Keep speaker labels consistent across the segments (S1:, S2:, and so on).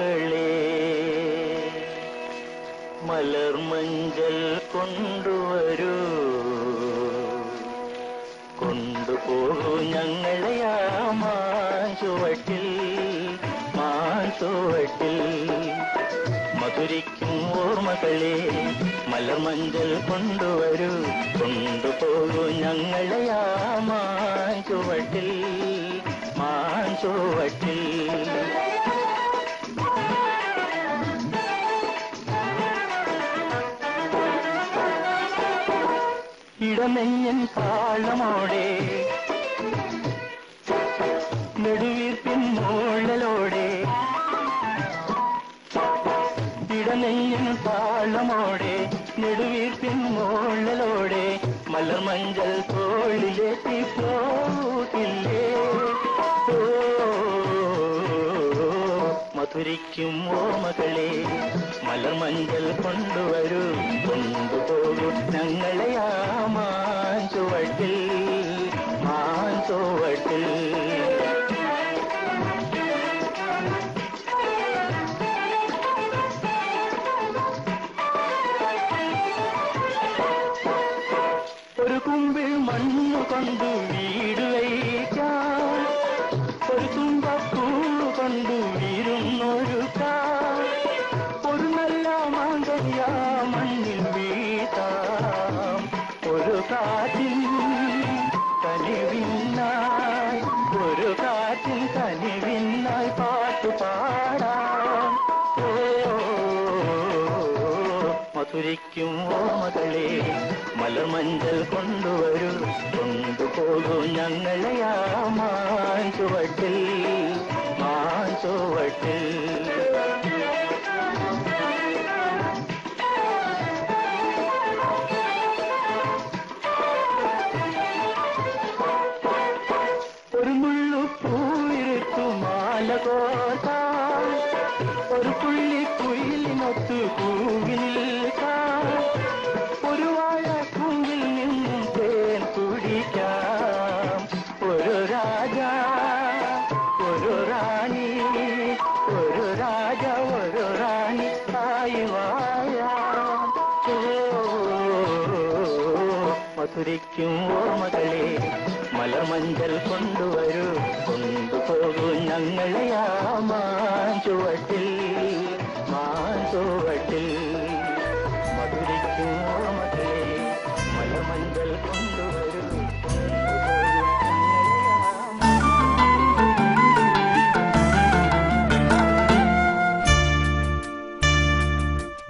S1: ഓർമ്മകളെ മലർമഞ്ചൽ കൊണ്ടുവരൂ കൊണ്ടുപോകൂ ഞങ്ങളെ ആ മാഞ്ചുവട്ടിൽ മധുരിക്കും ഓർമ്മകളെ മലർമഞ്ചൽ കൊണ്ടുവരൂ കൊണ്ടുപോകൂ ഞങ്ങളെ ആ മാഞ്ചുവട്ടിൽ ഇടനെഞ്ഞൻ താളമോടെ നെടുവീർപ്പിൻ മോളലോടെ ഇടനെഞ്ഞൻ താളമോടെ നെടുവീർപ്പിൻ മോളലോടെ മലർമഞ്ചൽ തോളിലെത്തി പോകില്ലേ മധുരിക്കും ഓർമ്മകളെ മലർമഞ്ചൽ കൊണ്ടുവരൂ കൊണ്ടുപോകൂ ഞങ്ങളെ ആ മാഞ്ചുവട്ടിൽ ഒരു കുമ്പിൾ മണ്ണു കൊണ്ട് വീട് വയ്ക്കാം ഒരു തുമ്പപ്പൂ കൊണ്ട് വീരുന്നൊരുക്കാം ഒരു നല്ല മാങ്കനിയ മണ്ണിൽ വീട്ടാം ഒരു കാറ്റിൻ കനിവിന്നായി പാട്ടുപാടാം മധുരിക്കും ഓർമ്മകളെ മലർമഞ്ചൽ കൊണ്ടുവരൂ കൊണ്ടുപോകൂ ഞങ്ങളെ ആ മാഞ്ചുവട്ടിൽ ഒരു മുള്ളു പൂവിരുത്തു മാല കോർത്താം ഒരു പുള്ളി കുയിലിനൊത്തു പൂവിൽ ഒരു വാഴ കുങ്കിൽ നിന്നും തേൻ കുടിക്കാം ഒരു രാജ ഒരു റാണി ആയി വാഴാം മധുരിക്കും ഓർമ്മകളെ മലർമഞ്ചൽ കൊണ്ടുവരൂ കൊണ്ടുപോകൂ ഞങ്ങളെ ആ മാഞ്ചുവട്ടിൽ മധുരിക്കും ഓർമ്മകളെ മലർമഞ്ചൽ കൊണ്ടുവരൂ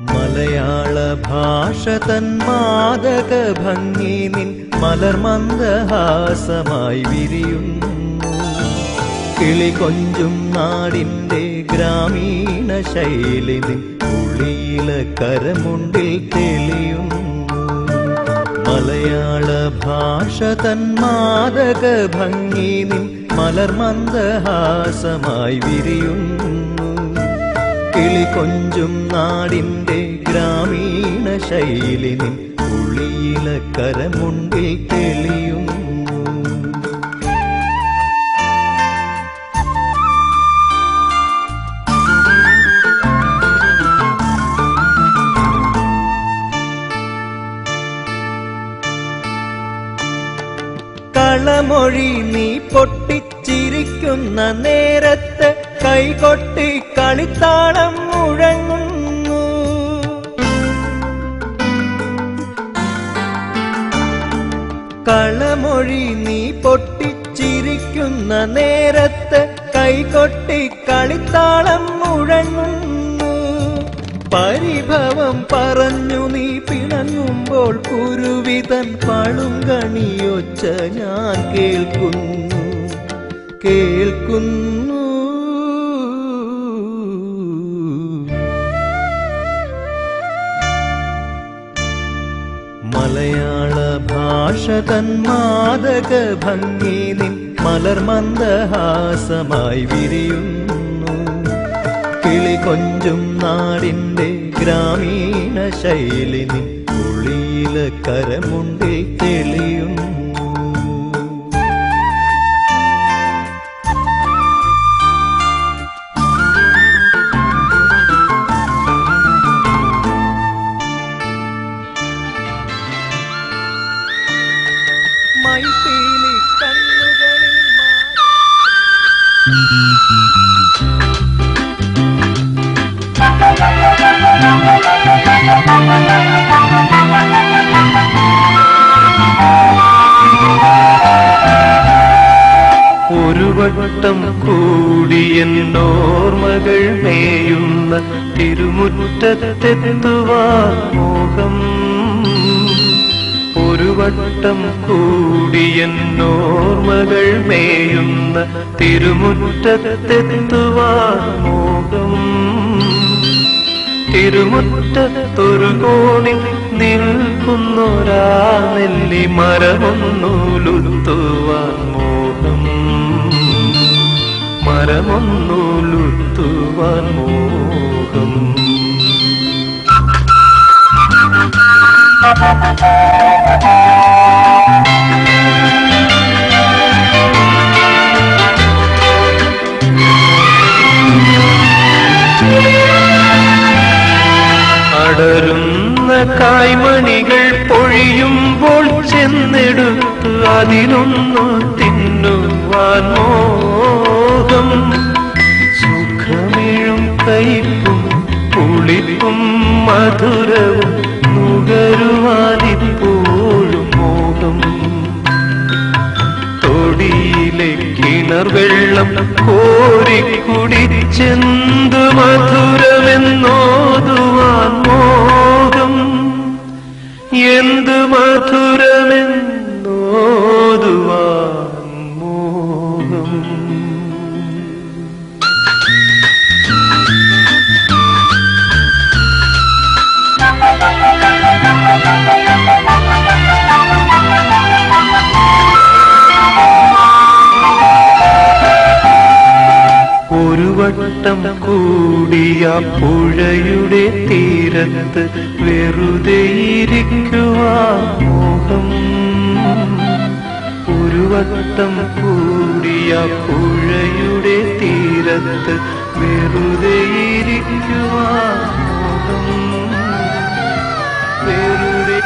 S2: മലയാള ഭാഷ തൻ മാദക ഭംഗി നിൻ മലർമന്ദഹാസമായി വിരിയുന്നു കിളികൊഞ്ചും നാടിൻ്റെ ഗ്രാമീണ ശൈലി നിൻ ഉള്ളിയില കരമുണ്ടിൽ തെളിയുന്നു മലയാള ഭാഷ തൻ മാദക ഭംഗി നിൻ മലർമന്ദഹാസമായി വിരിയുന്നു കിളികൊഞ്ചും നാടിൻ്റെ ഗ്രാമീണ ശൈലി നിൻ ഉള്ളിയില കരമുണ്ടിൽ തെളിയുന്നു കളമൊഴി നീ പൊട്ടിച്ചിരിക്കുന്ന നേരത്ത് കൈകൊട്ടി കളിത്താളം മുഴങ്ങുന്നു കളമൊഴി നീ പൊട്ടിച്ചിരിക്കുന്ന നേരത്ത് കൈകൊട്ടി കളിത്താളം മുഴങ്ങുന്നു പരിഭവം പറഞ്ഞു നീ പിണങ്ങുമ്പോൾ കുരുവിതൻ പളുങ്കണിയൊച്ച ഞാൻ കേൾക്കുന്നു മലയാള ഭാഷ തൻ മാദക ഭംഗി നിൻ മലർമന്ദഹാസമായി വിരിയുന്നു കിളികൊഞ്ചും നാടിൻ്റെ ഗ്രാമീണ ശൈലി നിൻ ഉള്ളിയില കരമുണ്ടിൽ തെളിയുന്നു വട്ടം കൂടിയെന്നോർമകൾ മേയുന്ന തിരുമുറ്റത്തെത്തുവാൻ മോഹം. ഒരു വട്ടം കൂടിയെന്നോർമകൾ മേയുന്ന തിരുമുറ്റത്തെത്തുവാൻ മോഹം. തിരുമുറ്റത്തൊരു കോണിൽ നിൽക്കുന്നൊരാ നെല്ലി മരമൊന്നുലുത്തുവാൻ മോഹം. മരമൊന്നുലുത്തുവാൻ മോഹം. അടരുന്ന കായ്മണികൾ പൊഴിയുമ്പോൾ ചെന്നെടുത്ത് അതിലൊന്നു തിന്നുവാൻ മോഹം. സുഖമിഴും കയ്പും പുളിപ്പും മധുരവും നുകരുവാനിപ്പോഴും മോഹം. തൊടിയിലെ കിണർ വെള്ളം കോരിക്കുടിച്ചെന്തു മധുരമെന്നോതുവാൻ മോഹം. എന്തു മധുരമെന്നോതുവാൻ മോഹം. ഒരു വട്ടം കൂടിയ പുഴയുടെ തീരത്ത് വെറുതെയിരിക്കുവാൻ മോഹം. ഒരു വട്ടം കൂടിയ പുഴയുടെ തീരത്ത് വെറുതെയിരിക്കുവാൻ മോഹം. വെറുതെ